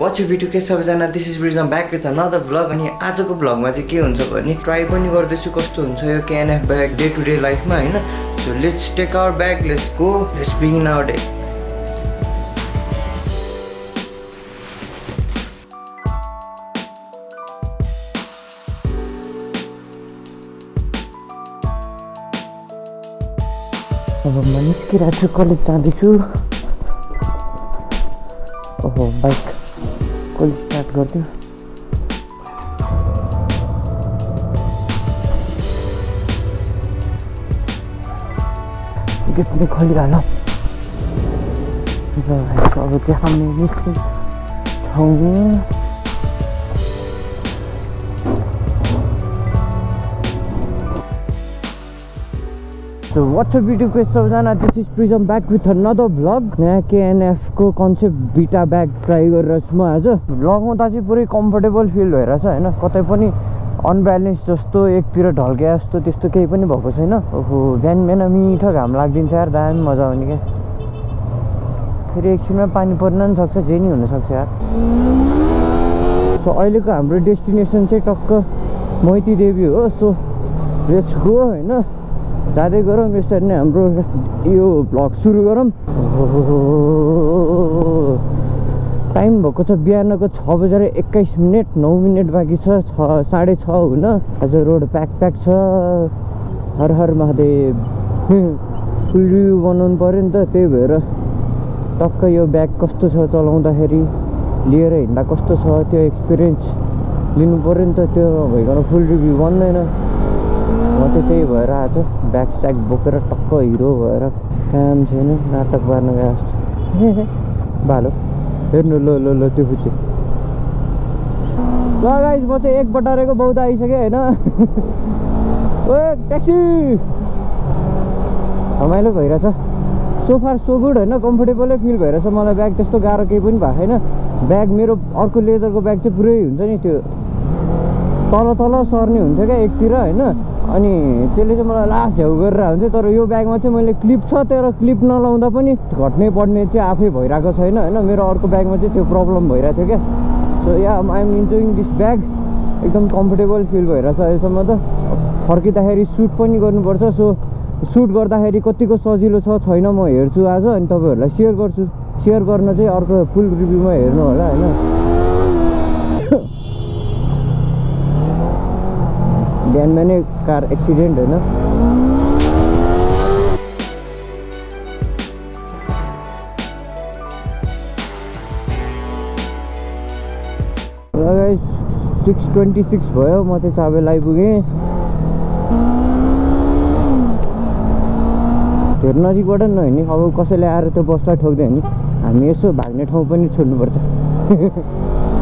What's your video के सबैजना this is prism back with another vlog अनि आजको भ्लगमा चाहिँ के हुन्छ भने ट्राई पनि गर्दैछु कस्तो हुन्छ यो K&F bag day to day लाइफमा हैन so let's take our bag let's go let's begin our day अब म निस्किरहेको छु कलेज जाँदैछु ओहो बाइक कलेज स्टार्ट गर्छु गेट पनि खोलिहालौँ र अब चाहिँ हामी निस्किन्छौँ So what's up video guys सबैजना this is Prism back with another vlog यहाँ K&F को concept beta bag try गरिरहेको छु म आज लगाउँदा चाहिँ पुरै कम्फर्टेबल फिल भइरहेछ हैन कतै पनि अनब्यालेन्स जस्तो एकतिर ढल्के जस्तो त्यस्तो केही पनि भएको छैन ओहो बिहान बिहान मिठो घाम लाग्दिन्छ यार दामी मजा आउने क्या फेरि एकछिनमा पानी पर्न पनि सक्छ जे नि हुन सक्छ यार सो अहिलेको हाम्रो डेस्टिनेसन चाहिँ टक्क मैती देवी हो सो लेट्स गो हैन जाँदै गरौँ यसरी नै हाम्रो यो भ्लग सुरु गरौँ टाइम भएको छ बिहानको 6:21 9 मिनट बाँकी छ 6:30 हुन आज रोड प्याक छ हर हर महादेव फुल रिभ्यू बनाउनु पऱ्यो नि त त्यही भएर टक्क यो ब्याग कस्तो छ चलाउँदाखेरि लिएर हिँड्दा कस्तो छ त्यो एक्सपिरियन्स लिनु पऱ्यो नि त त्यो भइकन फुल रिभ्यू बन्दैन म चाहिँ त्यही भएर आज ब्याग स्याग बोकेर टक्क हिरो भएर काम छैन नाटक पार्न गए जस्तो बालो हेर्नु ल त्यो पुचे ल गाइस म चाहिँ एक बटारेको बहुत आइसकेँ होइन ओ ट्याक्सी रमाइलो भइरहेछ सो फार सो गुड होइन कम्फर्टेबलै फिल भइरहेछ मलाई ब्याग त्यस्तो गाह्रो केही पनि भएको छैन ब्याग मेरो अर्को लेदरको ब्याग चाहिँ पुरै हुन्छ नि त्यो तल सर्ने हुन्थ्यो क्या एकतिर होइन अनि त्यसले चाहिँ मलाई लास्ट झ्याउ गरेर हुन्थ्यो तर यो ब्यागमा चाहिँ मैले क्लिप छ तर क्लिप नलाउँदा पनि घट्ने पढ्ने चाहिँ आफै भइरहेको छैन होइन मेरो अर्को ब्यागमा चाहिँ त्यो प्रब्लम भइरहेको थियो क्या so yeah I am enjoying this bag एकदम कम्फर्टेबल फिल भइरहेछ अहिलेसम्म त फर्किँदाखेरि सुट पनि गर्नुपर्छ सो सुट गर्दाखेरि कतिको सजिलो छ छैन म हेर्छु आज अनि तपाईँहरूलाई सेयर गर्छु सेयर गर्न चाहिँ अर्को फुल रिभ्यूमा हेर्नु होला होइन बिहान बिहानै कार एक्सिडेन्ट होइन र 6:26 भयो म चाहिँ चाबेल आइपुगेँ धेरै नजिकबाट नहिँड्ने अब कसैले आएर त्यो बसलाई ठोक्दै नि हामी यसो भाग्ने ठाउँ पनि छोड्नुपर्छ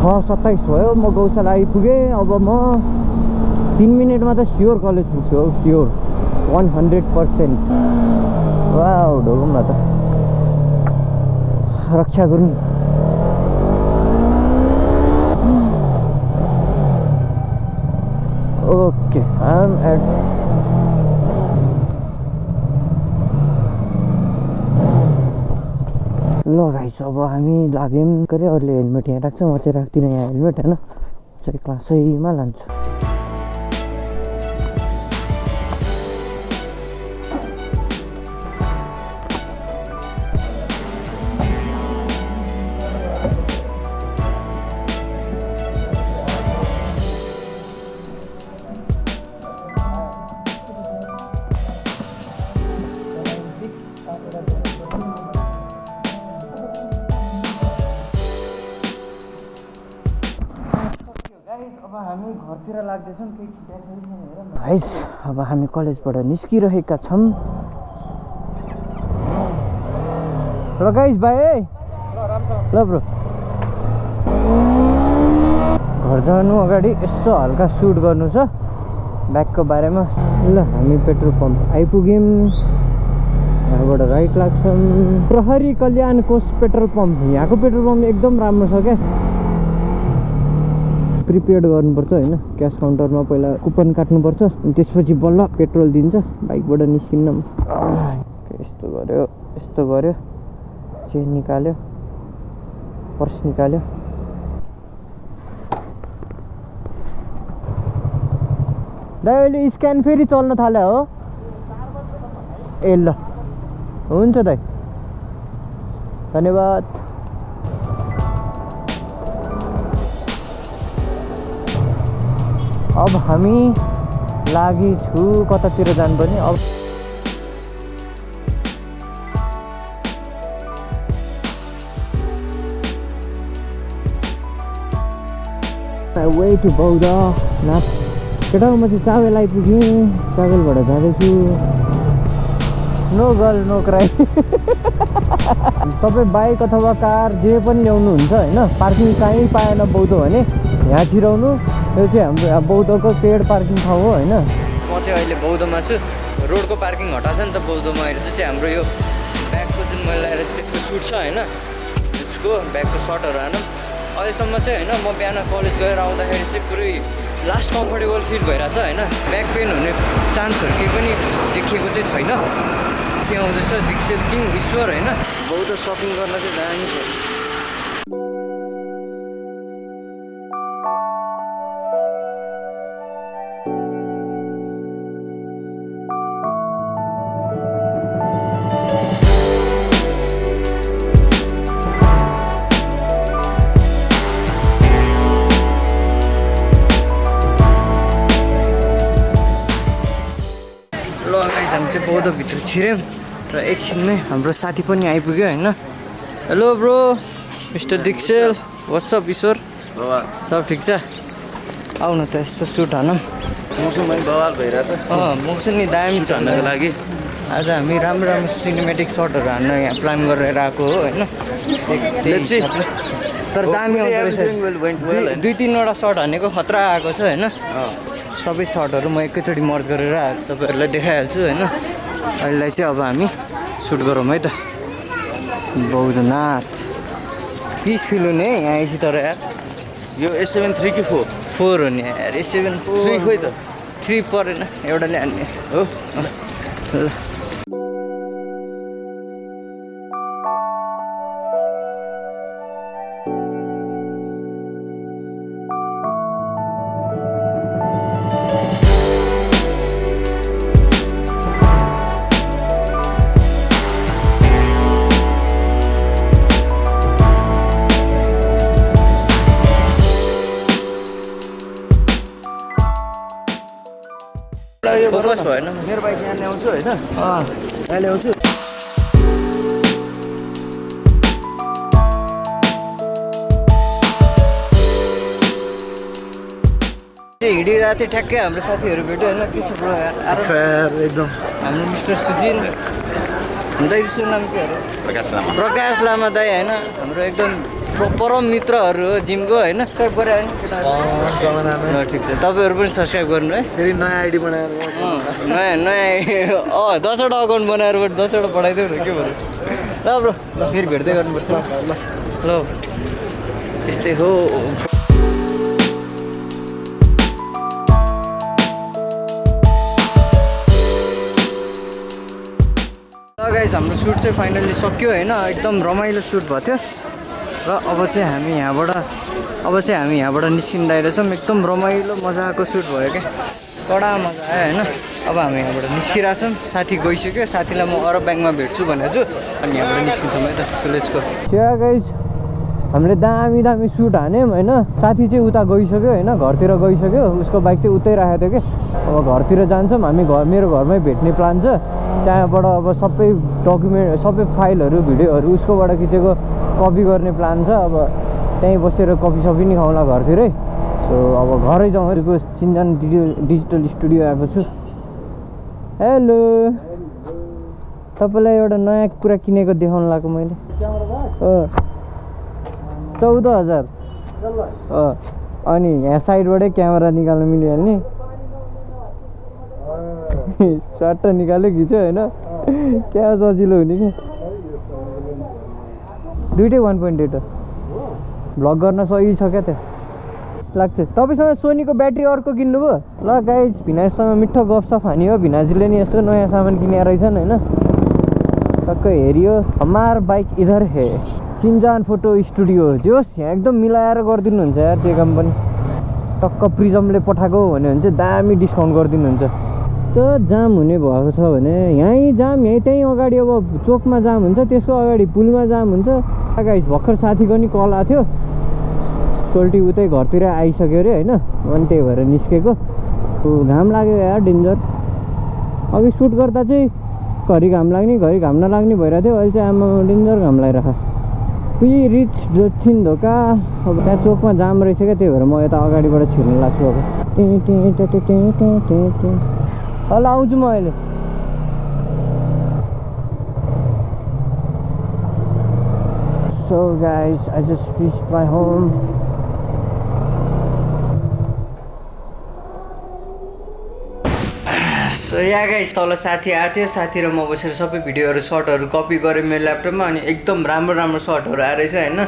6:27 भयो म गौशाला आइपुगेँ अब म 3 मिनटमा त स्योर कलेज पुग्छु हौ स्योर 100% वाउ ढोगौँ न त रक्षा गरौँ ओके आइ एम एट ल गाइस अब हामी लाग्यौँ के अरे अरूले हेलमेट यहाँ राख्छ म चाहिँ राख्दिनँ यहाँ हेलमेट होइन चाहिँ क्लासैमा लान्छु अब हामी घरतिर लाग्दैछौँ केही छिटो भाइस अब हामी कलेजबाट निस्किरहेका छौँ ल गाइस बाई है ल ब्रो घर जानु अगाडि यसो हल्का सुट गर्नु छ ब्यागको बारेमा ल हामी पेट्रोल पम्प आइपुग्यौँ यहाँबाट राइट लाग्छौँ प्रहरी कल्याण कोष पेट्रोल पम्प यहाँको पेट्रोल पम्प एकदम राम्रो छ क्या प्रिपेड गर्नुपर्छ हैन क्याश काउन्टरमा पहिला कुपन काट्नुपर्छ अनि त्यसपछि बल्ल पेट्रोल दिन्छ बाइकबाट निस्किन्न यस्तो गर्यो चेन निकाल्यो पर्स निकाल्यो दाइ अहिले स्क्यान फेरि चल्न थाल्यो हो ए ल हुन्छ दाइ धन्यवाद अब हामी लागि छु कतातिर जानुपर्ने अब वे टु बौद्धनाथ केटा म चाहिँ चावेल आइपुगेँ चावेलबाट जाँदैछु नो गर्ल नो क्राई तपाईँ बाइक अथवा कार जे पनि ल्याउनुहुन्छ होइन पार्किङ कहीँ पाएन बौद्ध भने यहाँ छिराउनु यो चाहिँ हाम्रो बौद्धको पेड पार्किङ ठाउँ हो होइन म चाहिँ अहिले बौद्धमा छु रोडको पार्किङ हटाएको छ नि त बौद्धमा अहिले चाहिँ हाम्रो यो ब्यागको जुन मैले लगाएर त्यसको सुट छ होइन त्यसको ब्यागको सर्टहरू हानौँ अहिलेसम्म चाहिँ होइन म बिहान कलेज गएर आउँदाखेरि चाहिँ पुरै लास्ट कम्फर्टेबल फिल भइरहेछ होइन ब्याक पेन हुने चान्सहरू केही पनि देखिएको चाहिँ छैन के आउँदैछ दीक्षित किङ ईश्वर होइन बौद्ध सपिङ गर्न चाहिँ दामी छ हामी चाहिँ बौद्धभित्र छिर्यौँ र एकछिनमै हाम्रो साथी पनि आइपुग्यो होइन हेलो ब्रो मिस्टर दिक्सेल वाट्सअप ईश्वर सब ठिक छ आउन त यस्तो सुट हानौँ मौसम पनि बवाल भइरहेछ मौसम नि दामी छ हान्नको लागि आज हामी राम्रो राम्रो सिनेमेटिक सर्टहरू हान्न यहाँ प्लान गरेर आएको हो होइन तर दामी आउँदो रहेछ 2-3वटा सर्ट हानेको खतरा आएको छ होइन सबै सर्टहरू म एकैचोटि मर्ज गरेर तपाईँहरूलाई देखाइहाल्छु होइन अहिलेलाई चाहिँ अब हामी सुट गरौँ है त बौद्धनाथ पिस फिल हुने यहाँ आएपछि तर यार यो S7 3 कि 4 4 हो नि यार S7 3 खोइ त 3 परेन एउटाले हान्ने हो ल फोकस भएन मेरो बाइक यहाँ ल्याउँछु होइन यहाँ ल्याउँछु हिँडिरहेको थिएँ ठ्याक्कै हाम्रो साथीहरू भेट्यो होइन के छ एकदम हाम्रो मिस्टर सुजिन दाइको नाम के अरे प्रकाश लामा दाई होइन हाम्रो एकदम परम मित्रहरू हो जिमको होइन सब्सक्राइब गरे होइन ल ठिक छ तपाईँहरू पनि सब्सक्राइब गर्नु है फेरि नयाँ आइडी बनाएर नयाँ 10वटा अकाउन्ट बनाएर 10वटा पठाइदेऊ न के भन्नु ल ब्रो ल फेरि भेट्दै गर्नुपर्छ ल त्यस्तै हो गाइस हाम्रो सुट चाहिँ फाइनल्ली सक्यो होइन एकदम रमाइलो सुट भयो थियो र अब चाहिँ हामी यहाँबाट निस्किँदा रहेछौँ एकदम रमाइलो मजाको सुट भयो क्या कडा मजा आयो होइन अब हामी यहाँबाट निस्किरहेछौँ साथी गइसक्यो साथीलाई म अरब ब्याङ्कमा भेट्छु भनेको छु अनि यहाँबाट निस्किन्छौँ है त सुलेजको गाइस हामीले दामी सुट हान्यौँ होइन साथी चाहिँ उता गइसक्यो होइन घरतिर गइसक्यो उसको बाइक चाहिँ उतै राखेको थियो कि अब घरतिर जान्छौँ हामी मेरो घरमै भेट्ने प्लान छ त्यहाँबाट अब सबै डकुमेन्ट सबै फाइलहरू भिडियोहरू उसकोबाट खिचेको कपी गर्ने प्लान छ अब त्यहीँ बसेर कपी सपी नि खाउँला घरतिरै सो अब घरै जाउँ चिन्जान डिजिटल स्टुडियो आएको छु हेलो तपाईँलाई एउटा नयाँ कुरा किनेको देखाउनु लाग्यो मैले 14,000 अनि यहाँ साइडबाटै क्यामेरा निकाल्नु मिलिहाल्ने सर्ट निकाल्यो खिच्यो होइन क्या सजिलो हुने क्या दुइटै 1.8 भ्लग गर्न सही छ क्या त्यो लाग्छ तपाईँसँग सोनीको ब्याट्री अर्को किन्नुभयो ल गाइज भिनाजसँग मिठो गफसफ हानी हो भिनाजीले नि यसो नयाँ सामान किनेर रहेछन् होइन टक्कै हेरियो हमार बाइक इधर हे चिन्जान फोटो स्टुडियो जोस् यहाँ एकदम मिलाएर गरिदिनुहुन्छ यार त्यो काम पनि टक्क प्रिजमले पठाएको भन्यो भने चाहिँ दामी डिस्काउन्ट गरिदिनुहुन्छ। त्यो जाम हुने भएको छ भने यहीँ जाम, त्यहीँ अगाडि अब चोकमा जाम हुन्छ, त्यसको अगाडि पुलमा जाम हुन्छ। गाइस भर्खर साथीको नि कल आएको थियो, सोल्टी उतै घरतिर आइसक्यो अरे होइन, अनि त्यही भएर निस्केको। घाम लाग्यो यार डेन्जर। अघि सुट गर्दा चाहिँ घरि घाम लाग्ने घरि घाम नलाग्ने भइरहेको थियो, अहिले चाहिँ आमा डेन्जर घाम लागिरहेको। उही रिच जोछिन धोका। अब त्यहाँ चोकमा जाम रहेछ क्या, त्यही भएर म यता अगाडिबाट छिर्नु लाग्छु। अब ल आउँछु म अहिले। So guys, I just reached my home. So yeah guys तल साथी आएको थियो, साथी र म बसेर सबै भिडियोहरू सर्टहरू कपी गरेँ मेरो ल्यापटपमा, अनि एकदम राम्रो राम्रो सर्टहरू आएर रहेछ होइन।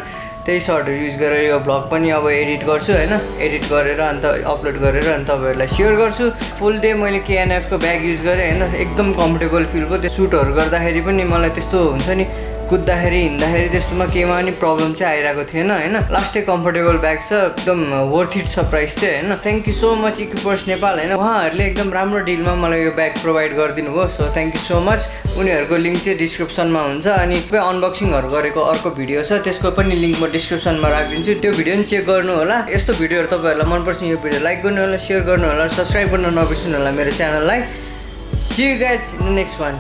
त्यही सर्टहरू युज गरेर यो भ्लग पनि अब एडिट गर्छु होइन, एडिट गरेर अन्त अपलोड गरेर अनि तपाईँहरूलाई सेयर गर्छु। फुल डे मैले K&F को ब्याग युज गरेँ होइन, एकदम कम्फर्टेबल फिल भयो। त्यो सुटहरू गर्दाखेरि पनि मलाई त्यस्तो हुन्छ नि, कुद्दाखेरि हिँड्दाखेरि त्यस्तोमा केहीमा पनि प्रब्लम चाहिँ आइरहेको थिएन होइन। लास्टै कम्फर्टेबल ब्याग छ, एकदम वर्थ इट छ प्राइस चाहिँ होइन। थ्याङ्क यू सो मच इक्विपर्स नेपाल होइन, उहाँहरूले एकदम राम्रो डिलमा मलाई यो ब्याग प्रोभाइड गरिदिनु भयो। So thank you so much. उनीहरूको लिङ्क चाहिँ डिस्क्रिप्सनमा हुन्छ, अनि अनबक्सिङहरू गरेको अर्को भिडियो छ, त्यसको पनि लिङ्क म डिस्क्रिप्सनमा राखिदिन्छु, त्यो भिडियो पनि चेक गर्नु होला। यस्तो भिडियोहरू तपाईँहरूलाई मनपर्छ यो भिडियो लाइक गर्नु होला, सेयर गर्नु होला, सब्सक्राइब गर्न नबिर्सनु होला मेरो च्यानललाई। See you guys in the next one.